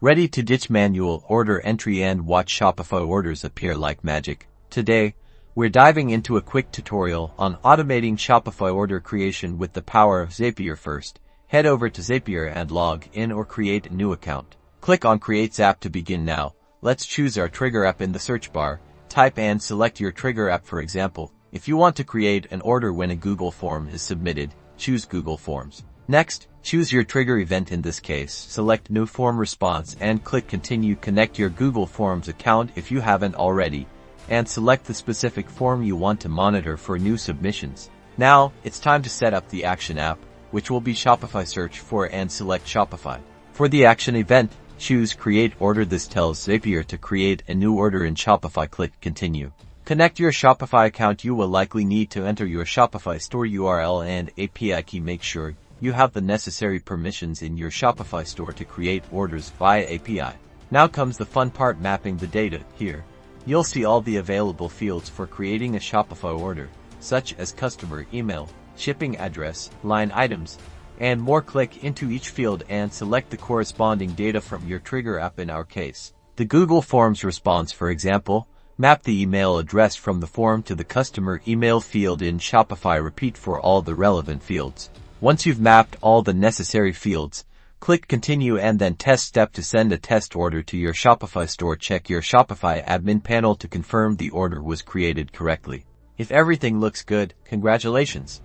Ready to ditch manual order entry and watch Shopify orders appear like magic. Today, we're diving into a quick tutorial on automating Shopify order creation with the power of Zapier. First, head over to Zapier and log in or create a new account. Click on Create App to begin now. Let's choose our trigger app in the search bar. Type and select your trigger app. For example, if you want to create an order when a Google form is submitted, choose Google Forms. Next, choose your trigger event. In this case, select New Form Response and click Continue. Connect your Google Forms account if you haven't already, and select the specific form you want to monitor for new submissions. Now, it's time to set up the Action app, which will be Shopify. Search for and select Shopify. For the Action event, choose Create Order. This tells Zapier to create a new order in Shopify. Click Continue. Connect your Shopify account. You will likely need to enter your Shopify store URL and API key. Make sure you have the necessary permissions in your Shopify store to create orders via API. Now comes the fun part, mapping the data. Here, you'll see all the available fields for creating a Shopify order, such as customer email, shipping address, line items, and more. Click into each field and select the corresponding data from your trigger app. In our case, the Google Forms response. For example, map the email address from the form to the customer email field in Shopify. Repeat for all the relevant fields. Once you've mapped all the necessary fields, click Continue and then Test step to send a test order to your Shopify store. Check your Shopify admin panel to confirm the order was created correctly. If everything looks good, congratulations!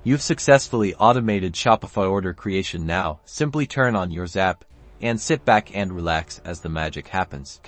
You've successfully automated Shopify order creation. Now, simply turn on your Zap and sit back and relax as the magic happens.